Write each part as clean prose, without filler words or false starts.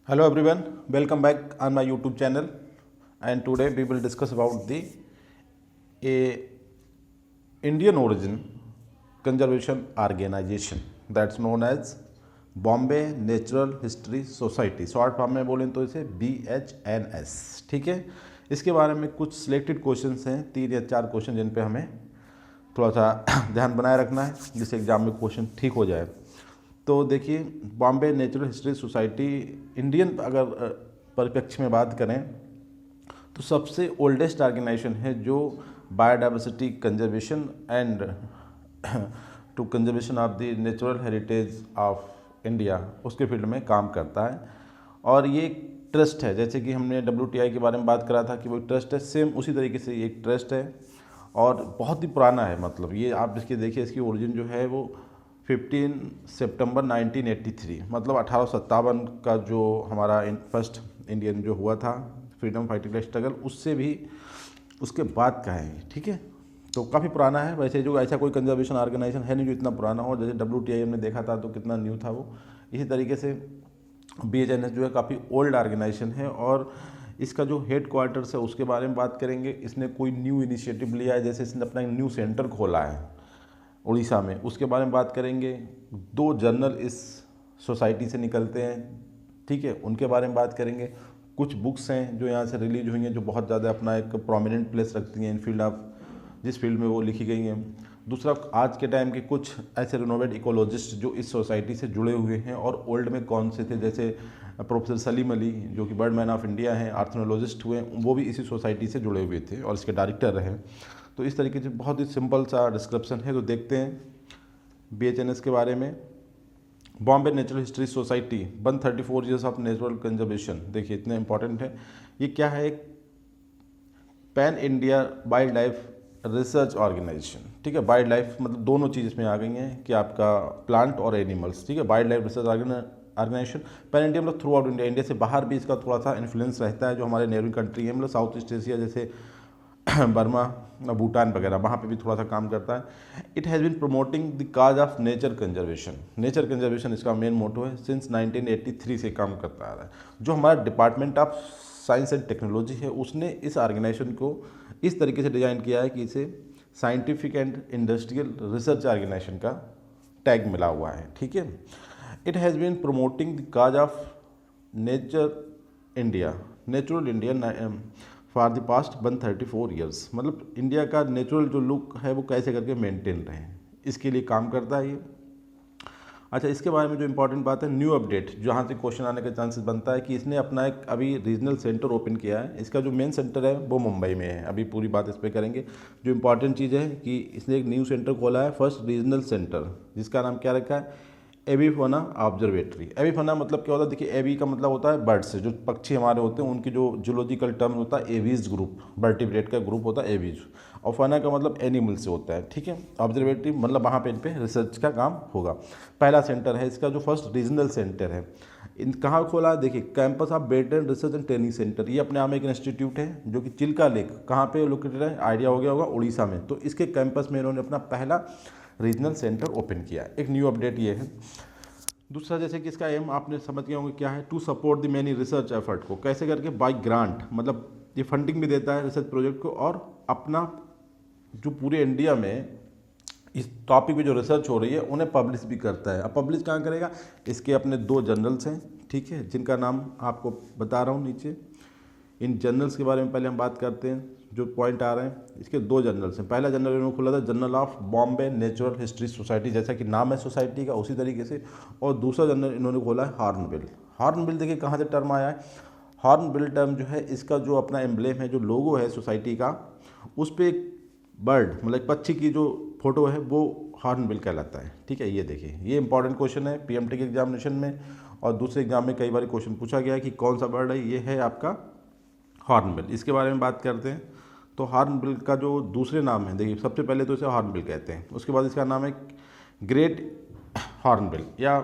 Hello everyone, welcome back on my YouTube channel, and today we will discuss about the a Indian origin conservation organization that's known as Bombay natural history society. Short form में बोलें तो इसे BHNS। ठीक है, इसके बारे में कुछ सिलेक्टेड क्वेश्चंस हैं, 3 या 4 क्वेश्चन जिन पे हमें थोड़ा सा ध्यान बनाए रखना है जिससे एग्जाम में क्वेश्चन ठीक हो जाए। तो देखिए, Bombay natural history society Indian अगर परिप्रेक्ष्य में बात करें तो सबसे ओल्डेस्ट ऑर्गेनाइजेशन है जो biodiversity conservation and to conservation of the natural heritage of India उसके फील्ड में काम करता है। और ये एक ट्रस्ट है, जैसे कि हमने WTI के बारे में बात करा था कि वो ट्रस्ट है, सेम उसी तरीके से ये एक ट्रस्ट है और बहुत ही पुराना है। मतलब ये आप इसके देखिए, इसकी ओरिजिन जो है वो 15 सितंबर 1983, मतलब 1857 का जो हमारा फर्स्ट इंडियन जो हुआ था फ्रीडम फाइटिंग स्ट्रगल, उससे भी उसके बाद का है। ठीक है, तो काफ़ी पुराना है। वैसे जो ऐसा कोई कंजर्वेशन ऑर्गेनाइजेशन है नहीं जो इतना पुराना हो, जैसे WTI हमने देखा था तो कितना न्यू था वो, इसी तरीके से BHNS जो है काफ़ी ओल्ड ऑर्गेनाइजेशन है। और इसका जो हेड क्वार्टर्स है उसके बारे में बात करेंगे। इसने कोई न्यू इनिशिएटिव लिया है, जैसे इसने अपना एक न्यू सेंटर खोला है उड़ीसा में, उसके बारे में बात करेंगे। 2 जर्नल इस सोसाइटी से निकलते हैं, ठीक है, उनके बारे में बात करेंगे। कुछ बुक्स हैं जो यहाँ से रिलीज हुई हैं जो बहुत ज़्यादा अपना एक प्रोमिनेंट प्लेस रखती हैं इन फील्ड ऑफ जिस फील्ड में वो लिखी गई हैं। दूसरा, आज के टाइम के कुछ ऐसे रिनोवेड इकोलॉजिस्ट जो इस सोसाइटी से जुड़े हुए हैं और ओल्ड में कौन से थे, जैसे प्रोफेसर सलीम अली जो कि बर्ड मैन ऑफ इंडिया हैं, आर्थ्रोनोलॉजिस्ट हुए, वो भी इसी सोसाइटी से जुड़े हुए थे और इसके डायरेक्टर रहे। तो इस तरीके से बहुत ही सिंपल सा डिस्क्रिप्शन है। तो देखते हैं BHNS के बारे में। Bombay natural history society 134 years of natural conservation. देखिए इतने इंपॉर्टेंट है। ये क्या है? एक pan India wildlife research organisation. ठीक है, वाइल्ड लाइफ मतलब दोनों चीज़ इसमें आ गई हैं कि आपका प्लांट और एनिमल्स। ठीक है, wildlife research organisation pan India मतलब थ्रू आउट इंडिया, इंडिया से बाहर भी इसका थोड़ा सा इन्फ्लुएंस रहता है। जो हमारे नेबरिंग कंट्री है मतलब साउथ ईस्ट एशिया जैसे बर्मा, भूटान वगैरह, वहाँ पे भी थोड़ा सा काम करता है। It has been promoting the cause of nature conservation. Nature conservation इसका मेन मोटो है। सिंस 1983 से काम करता आ रहा है। जो हमारा department of science and technology है उसने इस ऑर्गेनाइजेशन को इस तरीके से डिज़ाइन किया है कि इसे scientific and industrial research organisation का टैग मिला हुआ है। ठीक है, it has been promoting the cause of nature India, natural India for the past 134 years. मतलब इंडिया का नेचुरल जो लुक है वो कैसे करके मेंटेन रहे, इसके लिए काम करता है ये। अच्छा, इसके बारे में जो इंपॉर्टेंट बात है, न्यू अपडेट जहाँ से क्वेश्चन आने का चांसेस बनता है कि इसने अपना एक अभी रीजनल सेंटर ओपन किया है। इसका जो मेन सेंटर है वो मुंबई में है। अभी पूरी बात इस पर करेंगे। जो इंपॉर्टेंट चीज़ है कि इसने एक न्यू सेंटर खोला है, फर्स्ट रीजनल सेंटर, जिसका नाम क्या रखा है? एविफोना ऑब्जर्वेटरी। एविफोना मतलब क्या होता है? देखिए, एवी का मतलब होता है बर्ड्स, जो पक्षी हमारे होते हैं उनकी जो जूलॉजिकल टर्म होता है एवीज ग्रुप, वर्टिब्रेट का ग्रुप होता है एवीज। और फाना का मतलब एनिमल से होता है। ठीक है, ऑब्जर्वेटरी मतलब वहाँ पे इन पे रिसर्च का काम होगा। पहला सेंटर है इसका, जो फर्स्ट रीजनल सेंटर है। इन कहाँ खोला है? देखिए, campus of veteran research and training centre. ये अपने आप में एक इंस्टीट्यूट है जो कि चिल्का लेक कहाँ पे लोकेटेड है, आइडिया हो गया होगा, उड़ीसा में। तो इसके कैंपस में इन्होंने अपना पहला रीजनल सेंटर ओपन किया। एक न्यू अपडेट ये है। दूसरा, जैसे कि इसका एम आपने समझ गए होंगे क्या है, to support the many research effort को। कैसे करके? बाय ग्रांट, मतलब ये फंडिंग भी देता है रिसर्च प्रोजेक्ट को, और अपना जो पूरे इंडिया में इस टॉपिक पे जो रिसर्च हो रही है उन्हें पब्लिश भी करता है। अब पब्लिश कहाँ करेगा? इसके अपने 2 जर्नल्स हैं, ठीक है, जिनका नाम आपको बता रहा हूँ नीचे। इन जर्नल्स के बारे में पहले हम बात करते हैं। जो पॉइंट आ रहे हैं, इसके 2 जर्नल्स हैं। पहला जर्नल इन्होंने खोला था journal of Bombay natural history society, जैसा कि नाम है सोसाइटी का उसी तरीके से। और दूसरा जर्नल इन्होंने खोला है हॉर्नबिल। हॉर्नबिल देखिए कहाँ से टर्म आया है। हॉर्नबिल टर्म जो है, इसका जो अपना एम्ब्लेम है, जो लोगो है सोसाइटी का, उस पर एक बर्ड मतलब एक पक्षी की जो फोटो है वो हॉर्नबिल कहलाता है। ठीक है, ये देखिए, ये इंपॉर्टेंट क्वेश्चन है PMT के एग्जामिनेशन में, और दूसरे एग्जाम में कई बार क्वेश्चन पूछा गया है कि कौन सा बर्ड है। ये है आपका हॉर्नबिल। इसके बारे में बात करते हैं। तो हॉर्नबिल का जो दूसरे नाम है, देखिए सबसे पहले तो इसे हॉर्नबिल कहते हैं, उसके बाद इसका नाम है ग्रेट हॉर्नबिल, या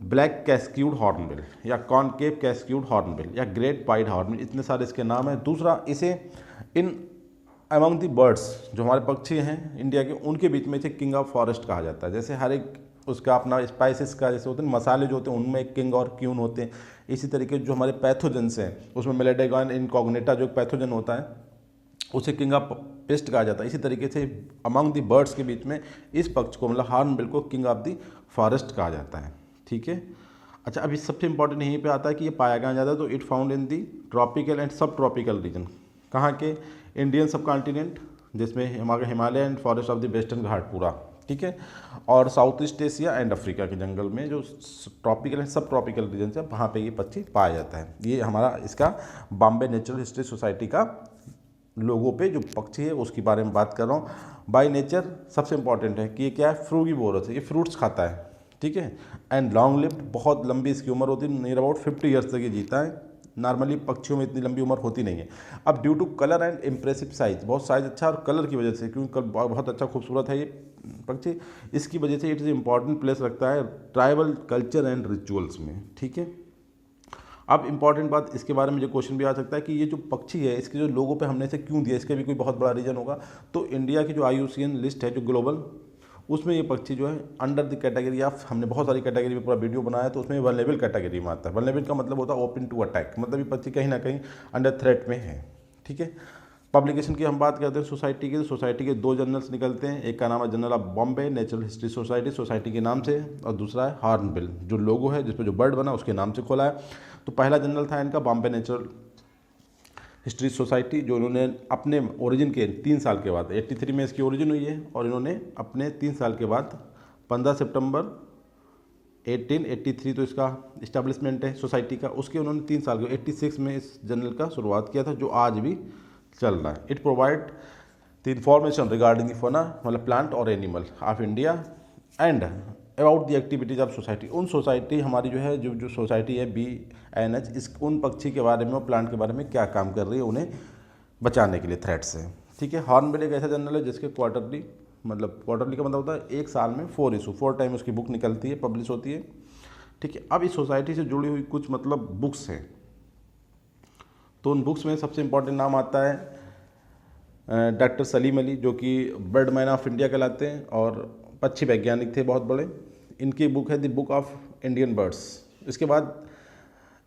ब्लैक कैस्क्यूड हॉर्नबिल, या कॉनकेव कैस्क्यूड हॉर्नबिल, या ग्रेट पाइड हॉर्नबिल। इतने सारे इसके नाम हैं। दूसरा, इसे इन अमंग दी बर्ड्स, जो हमारे पक्षी हैं इंडिया के, उनके बीच में इसे किंग ऑफ फॉरेस्ट कहा जाता है। जैसे हर एक उसका अपना स्पाइसेस का जैसे होते हैं मसाले जो होते हैं उनमें किंग और क्यून होते हैं। इसी तरीके जो हमारे पैथोजेंस हैं उसमें मेलेडेगॉन इनकॉग्निटा जो पैथोजन होता है उसे किंग ऑफ पेस्ट कहा जाता है। इसी तरीके से अमंग द बर्ड्स के बीच में इस पक्ष को मतलब हॉर्नबिल को किंग ऑफ द फॉरेस्ट कहा जाता है। ठीक है। अच्छा, अभी सबसे इंपॉर्टेंट यहीं पे आता है कि ये पाया कहाँ जाता है, तो it found in the tropical and subtropical region. कहाँ के? इंडियन सब कॉन्टिनेंट जिसमें हमारे Himalaya and forest of the western Ghat पूरा, ठीक है, और south east Asia and Africa के जंगल में जो tropical and subtropical region है वहाँ पे ये पक्षी पाया जाता है। ये हमारा इसका बॉम्बे नेचुरल हिस्ट्री सोसाइटी का लोगों पे जो पक्षी है उसके बारे में बात कर रहा हूँ। बाय नेचर सबसे इंपॉर्टेंट है कि ये क्या है, फ्रूगीवोरस है, ये फ्रूट्स खाता है, ठीक है, एंड लॉन्ग लिव्ड, बहुत लंबी इसकी उम्र होती है, नियर अबाउट 50 ईयर्स तक ये जीता है। नॉर्मली पक्षियों में इतनी लंबी उम्र होती नहीं है। अब due to colour and impressive size, बहुत साइज अच्छा और कलर की वजह से, क्योंकि बहुत अच्छा खूबसूरत है ये पक्षी, इसकी वजह से इट इज़ इंपॉर्टेंट प्लेस रखता है ट्राइबल कल्चर एंड रिचुअल्स में। ठीक है। अब इंपॉर्टेंट बात इसके बारे में जो क्वेश्चन भी आ सकता है कि ये जो पक्षी है इसके जो लोगों पे हमने इसे क्यों दिया, इसका भी कोई बहुत बड़ा रीज़न होगा। तो इंडिया की जो IUCN लिस्ट है जो ग्लोबल, उसमें ये पक्षी जो है अंडर द कैटेगरी ऑफ, हमने बहुत सारी कैटेगरी में पूरा वीडियो बनाया तो उसमें वल्नरेबल कैटेगरी में आता है। वल्नरेबल का मतलब होता है ओपन टू अटैक, मतलब ये पक्षी कहीं ना कहीं अंडर थ्रेट में है। ठीक है। पब्लिकेशन की हम बात करते हैं सोसाइटी की, सोसाइटी के 2 जर्नल्स निकलते हैं, एक का नाम है journal of Bombay natural history society, society के नाम से, और दूसरा है हॉर्नबिल, जो लोगो है जिसमें जो बर्ड बना उसके नाम से खोला है। तो पहला जर्नल था इनका बॉम्बे नेचुरल हिस्ट्री सोसाइटी, जो इन्होंने अपने ओरिजिन के 3 साल के बाद, 83 में इसकी ओरिजिन हुई है, और इन्होंने अपने 3 साल के बाद 15 सितंबर 1883 तो इसका इस्टेब्लिशमेंट है सोसाइटी का, उसके उन्होंने 3 साल के 86 में इस जर्नल का शुरुआत किया था, जो आज भी चल रहा है। It provide the information regarding the fauna, मतलब प्लांट और animal of India and about the activities of society. उन सोसाइटी हमारी जो है जो सोसाइटी है BNH, इस उन पक्षी के बारे में और प्लांट के बारे में क्या काम कर रही है उन्हें बचाने के लिए थ्रेट से। ठीक है। हॉर्नबिल एक ऐसा जर्नल है जिसके क्वार्टरली, मतलब क्वार्टरली का मतलब होता है 1 साल में 4 टाइम उसकी बुक निकलती है, पब्लिश होती है। ठीक है। अब इस सोसाइटी से जुड़ी हुई कुछ मतलब बुक्स हैं, तो उन बुक्स में सबसे इंपॉर्टेंट नाम आता है डॉक्टर सलीम अली, जो कि बर्ड मैन ऑफ इंडिया कहलाते हैं और पक्षी वैज्ञानिक थे बहुत बड़े। इनकी बुक है the book of Indian birds. इसके बाद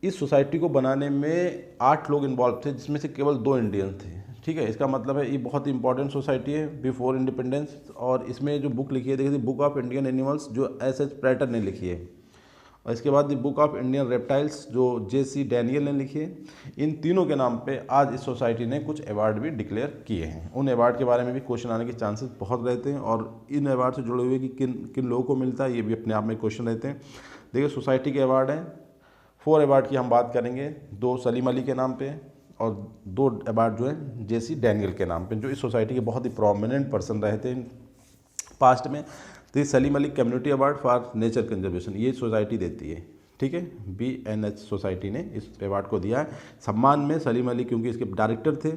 इस सोसाइटी को बनाने में 8 लोग इन्वॉल्व थे, जिसमें से केवल 2 इंडियन थे। ठीक है। इसका मतलब है ये बहुत इंपॉर्टेंट सोसाइटी है बिफोर इंडिपेंडेंस, और इसमें जो बुक लिखी है देखिए, बुक ऑफ इंडियन एनिमल्स, जो SS प्रेटर ने लिखी है, और इसके बाद the book of Indian reptiles जो JC डैनियल ने लिखी है। इन तीनों के नाम पे आज इस सोसाइटी ने कुछ अवार्ड भी डिक्लेयर किए हैं। उन अवार्ड के बारे में भी क्वेश्चन आने के चांसेस बहुत रहते हैं, और इन अवार्ड से जुड़े हुए कि किन किन लोगों को मिलता है ये भी अपने आप में क्वेश्चन रहते हैं। देखिए, सोसाइटी के अवार्ड हैं, 4 अवार्ड की हम बात करेंगे, 2 सलीम अली के नाम पर और 2 अवार्ड जो है JC डैनियल के नाम पर, जो इस सोसाइटी के बहुत ही प्रोमिनेंट पर्सन रहे थे पास्ट में। तो Salim Ali community award for nature conservation ये सोसाइटी देती है। ठीक है। BNH सोसाइटी ने इस अवार्ड को दिया है सम्मान में सलीम अली, क्योंकि इसके डायरेक्टर थे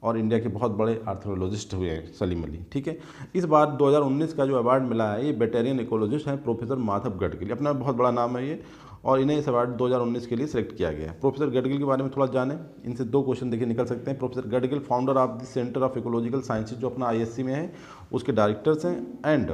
और इंडिया के बहुत बड़े आर्थ्रोलॉजिस्ट हुए हैं सलीम अली। ठीक है। इस बार 2019 का जो अवार्ड मिला है ये वेटेरियन इकोलॉजिस्ट हैं प्रोफेसर माधव गडगिल, अपना बहुत बड़ा नाम है ये, और इन्हें इस अवार्ड 2019 के लिए सिलेक्ट किया गया है। प्रोफेसर गडगिल के बारे में थोड़ा जानें, इनसे 2 क्वेश्चन देखिए निकल सकते हैं। Professor Gadgil founder of the centre of ecological sciences, जो अपना ISC में है, उसके डायरेक्टर्स हैं। एंड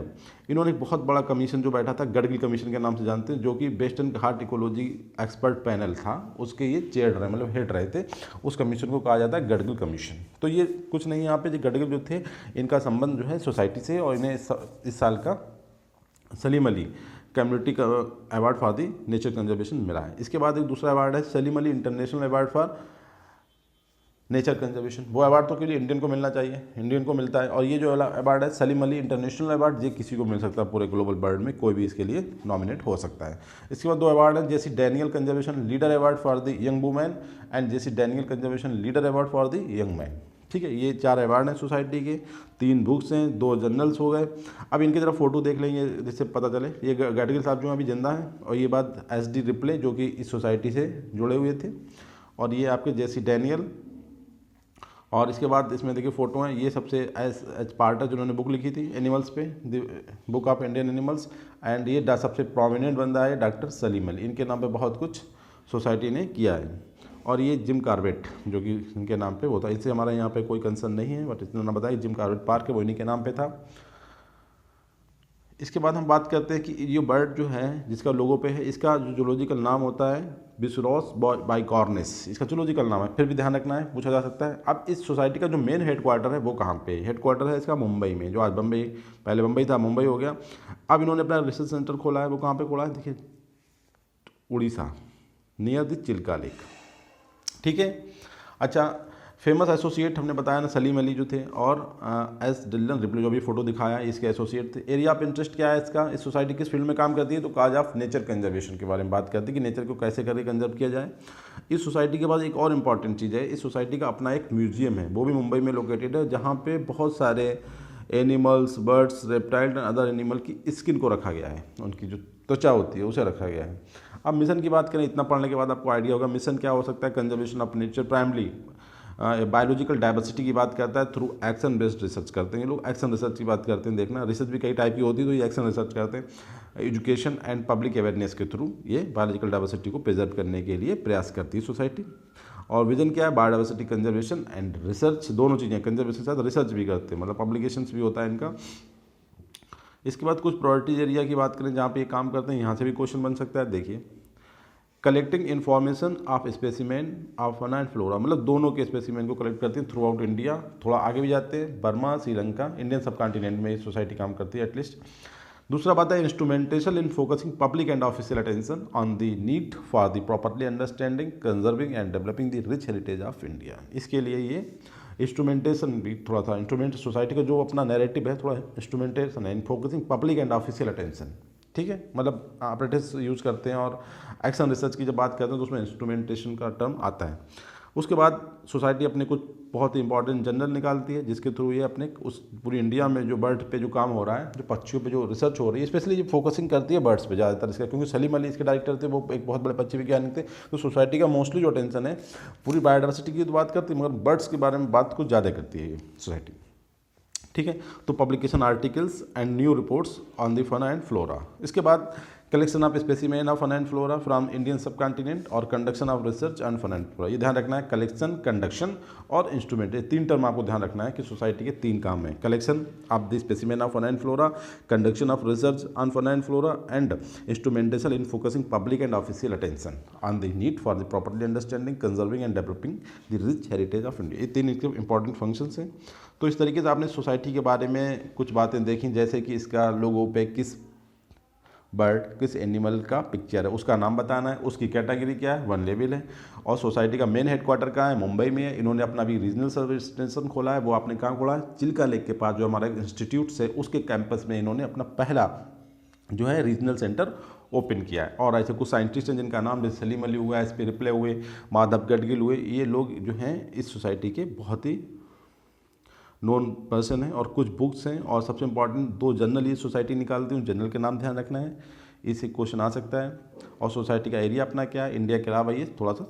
इन्होंने एक बहुत बड़ा कमीशन जो बैठा था, गडगिल कमीशन के नाम से जानते हैं, जो कि वेस्टर्न घाट इकोलॉजी एक्सपर्ट पैनल था, उसके ये चेयर रहे, मतलब हेड रहे थे। उस कमीशन को कहा जाता है गडगिल कमीशन। तो ये कुछ नहीं, यहाँ पे जो गडगिल जो थे इनका संबंध जो है सोसाइटी से, और इन्हें इस साल का सलीम अली कम्युनिटी का award for the nature conservation मिला है। इसके बाद एक दूसरा अवार्ड है Salim Ali international award for nature conservation. वो अवार्ड तो के लिए इंडियन को मिलना चाहिए, इंडियन को मिलता है। और ये जो अवार्ड है सलीम अली इंटरनेशनल अवार्ड, ये किसी को मिल सकता है, पूरे ग्लोबल बर्ड में कोई भी इसके लिए नॉमिनेट हो सकता है। इसके बाद 2 अवार्ड हैं, JC Daniel conservation leader award for the young women and JC Daniel conservation leader award for the young man. ठीक है। ये 4 अवार्ड हैं सोसाइटी के, 3 बुक्स हैं, 2 जर्नल्स हो गए। अब इनकी तरफ फोटो देख लेंगे जिससे पता चले। ये गडगिल साहब जो अभी जिंदा हैं, और ये बात SD रिप्ले जो कि इस सोसाइटी से जुड़े हुए थे, और ये आपके JC डैनियल। और इसके बाद इसमें देखिए फ़ोटो हैं, ये सबसे एच पार्टर जिन्होंने बुक लिखी थी एनिमल्स पे, book of Indian animals, and ये सबसे प्रोमिनेंट बंदा है डॉक्टर सलीम अली। इनके नाम पे बहुत कुछ सोसाइटी ने किया है। और ये जिम कार्बेट जो कि इनके नाम पे वो था, इससे हमारा यहाँ पे कोई कंसर्न नहीं है, बट इतना ना बताइए, जिम कार्बेट पार्क है वो इन्हीं के नाम पे था। इसके बाद हम बात करते हैं कि ये बर्ड जो है जिसका लोगो पे है, इसका जो जूलॉजिकल नाम होता है बिसरोस बाइकॉर्निस, इसका जूलॉजिकल नाम है, फिर भी ध्यान रखना है, पूछा जा सकता है। अब इस सोसाइटी का जो मेन हेडक्वार्टर है वो कहाँ पे, हेडक्वार्टर है इसका मुंबई में, जो आज बम्बई, पहले बम्बई था, मुंबई हो गया। अब इन्होंने अपना रिसर्च सेंटर खोला है, वो कहाँ पर खोला है, देखिए Orissa, near the Chilka lake, ठीक है। अच्छा, फेमस एसोसिएट हमने बताया ना सलीम अली जो थे, और एस डिलन रिप्ले जो भी फोटो दिखाया इसके एसोसिएट थे। एरिया ऑफ इंटरेस्ट क्या है इसका, इस सोसाइटी किस फील्ड में काम करती है, तो काज ऑफ नेचर कंजर्वेशन के बारे में बात करती है कि नेचर को कैसे करके कंजर्व किया जाए। इस सोसाइटी के बाद एक और इम्पॉर्टेंट चीज़ है, इस सोसाइटी का अपना एक म्यूजियम है, वो भी मुंबई में लोकेटेड है, जहाँ पे बहुत सारे animals, birds, reptile and other animal की स्किन को रखा गया है, उनकी जो त्वचा होती है उसे रखा गया है। अब मिशन की बात करें, इतना पढ़ने के बाद आपको आइडिया होगा मिशन क्या हो सकता है, conservation of nature, primary biological diversity की बात करता है, थ्रू एक्शन बेस्ड रिसर्च करते हैं ये लोग, एक्शन रिसर्च की बात करते हैं। देखना रिसर्च भी कई टाइप की होती है, तो ये एक्शन रिसर्च करते हैं, एजुकेशन एंड पब्लिक अवेयरनेस के थ्रू ये बायोलॉजिकल डाइवर्सिटी को प्रिजर्व करने के लिए प्रयास करती है सोसाइटी। और विजन क्या है, बायोडाइवर्सिटी कंजर्वेशन एंड रिसर्च, दोनों चीज़ें, कंजर्वेशन के साथ रिसर्च भी करते हैं, मतलब पब्लिकेशंस भी होता है इनका। इसके बाद कुछ प्रायोरिटीज एरिया की बात करें जहाँ पे ये काम करते हैं, यहाँ से भी क्वेश्चन बन सकता है। देखिए, collecting information of specimen of fauna and flora, मतलब दोनों के स्पेसिमेन को कलेक्ट करते हैं थ्रू आउट इंडिया, थोड़ा आगे भी जाते हैं, बर्मा, श्रीलंका, इंडियन सब कॉन्टिनेंट में ये सोसाइटी काम करती है एटलीस्ट। दूसरा बात है instrumentation in focusing public and official attention on the need for the properly understanding, conserving and developing the rich heritage of India. इसके लिए ये इंस्ट्रूमेंटेशन भी थोड़ा सा, इंस्ट्रूमेंट सोसाइटी का जो अपना नैरेटिव है थोड़ा इंस्ट्रूमेंटेशन है in focusing public and official attention, ठीक है, मतलब ऑपरेटिव्स यूज़ करते हैं। और एक्शन रिसर्च की जब बात करते हैं तो उसमें इंस्ट्रूमेंटेशन का टर्म आता है। उसके बाद सोसाइटी अपने कुछ बहुत ही इंपॉर्टेंट जर्नल निकालती है, जिसके थ्रू ये अपने उस पूरी इंडिया में जो बर्ड पे जो काम हो रहा है, जो पक्षियों पे जो रिसर्च हो रही है, स्पेशली ये फोकसिंग करती है बर्ड्स पे ज़्यादातर इसका, क्योंकि सलीम अली इसके डायरेक्टर थे, वो एक बहुत बड़े पक्षी वैज्ञानिक थे। तो सोसाइटी का मोस्टली जो अटेंशन है पूरी बायोडाइवर्सिटी की तो बात करती है, मगर बर्ड्स के बारे में बात कुछ ज़्यादा करती है ये सोसाइटी, ठीक है। तो publication articles and new reports on the fauna and flora. इसके बाद collection of specimen of fauna and flora from Indian subcontinent और conduction of research on fauna and flora. ये ध्यान रखना है, कलेक्शन, कंडक्शन और इंस्ट्रूमेंट, ये तीन टर्म आपको ध्यान रखना है कि सोसाइटी के तीन काम हैं, collection of the specimen of fauna and flora, conduction of research on fauna and flora and instrumentation in focusing public and official attention on the need for the properly understanding, conserving and developing the rich heritage of India. ये तीन इसके important functions हैं। तो इस तरीके से आपने society के बारे में कुछ बातें देखी, जैसे कि इसका लोगो पे किस बर्ड, किस एनिमल का पिक्चर है, उसका नाम बताना है, उसकी कैटेगरी क्या है, वन लेवल है, और सोसाइटी का मेन हेडक्वार्टर कहाँ है, मुंबई में है। इन्होंने अपना भी रीजनल सर्विस स्टेशन खोला है, वो आपने कहाँ खोला है, चिल्का लेक के पास जो हमारा इंस्टीट्यूट है उसके कैंपस में इन्होंने अपना पहला जो है रीजनल सेंटर ओपन किया है। और ऐसे कुछ साइंटिस्ट हैं जिनका नाम जैसे सलीम अली हुआ, SP रिप्ले हुए, माधव गडगिल हुए, ये लोग जो हैं इस सोसाइटी के बहुत ही नोन पर्सन है। और कुछ बुक्स हैं, और सबसे इंपॉर्टेंट 2 जर्नल ये सोसाइटी निकालती है, उन जर्नल के नाम ध्यान रखना है, इससे क्वेश्चन आ सकता है। और सोसाइटी का एरिया अपना क्या है, इंडिया के अलावा ये थोड़ा सा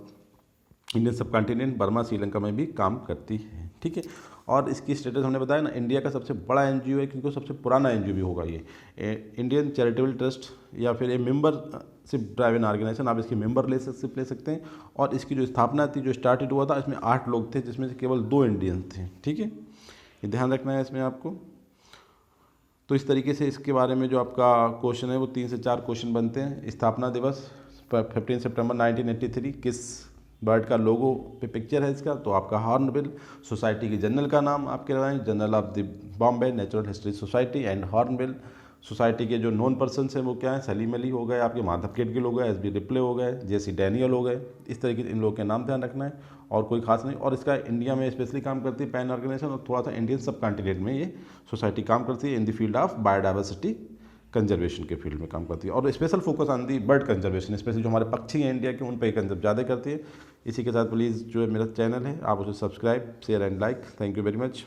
इंडियन सब कॉन्टिनेंट, बर्मा, श्रीलंका में भी काम करती है, ठीक है। और इसकी स्टेटस हमने बताया ना, इंडिया का सबसे बड़ा NGO है, क्योंकि सबसे पुराना NGO भी होगा ये, इंडियन चैरिटेबल ट्रस्ट या फिर ये मेंबरशिप ड्राइवन ऑर्गेनाइजेशन, आप इसकी मेंबरशिप ले सकते हैं। और इसकी जो स्थापना थी, जो स्टार्टेड हुआ था, इसमें 8 लोग थे, जिसमें से केवल 2 इंडियन थे, ठीक है, ये ध्यान रखना है इसमें आपको। तो इस तरीके से इसके बारे में जो आपका क्वेश्चन है वो 3 से 4 क्वेश्चन बनते हैं। स्थापना दिवस 15 सितंबर 1983, किस बर्ड का लोगो पे पिक्चर है इसका, तो आपका हॉर्नबिल। सोसाइटी के जर्नल का नाम आपके लगाएं, journal of the Bombay natural history society and hornbill. Society के जो नॉन पर्सन हैं वो क्या है, सलीम अली हो गए, आपके माधव गेडगिल हो गए, SP रिप्ले हो गए, JC डैनियल हो गए। इस तरीके से इन लोगों के नाम ध्यान रखना है, और कोई खास नहीं। और इसका इंडिया में स्पेशली काम करती है पैन ऑर्गेनाइजेशन, और थोड़ा सा इंडियन सब कॉन्टिनेंट में ये सोसाइटी काम करती है in the field of biodiversity conservation के फील्ड में काम करती है। और special focus on the bird conservation, specially जो हमारे पक्षी हैं इंडिया के, उन पर कंजर्व ज़्यादा करती है। इसी के साथ प्लीज़ जो है मेरा चैनल है आप उसे subscribe, share and like. Thank you very much.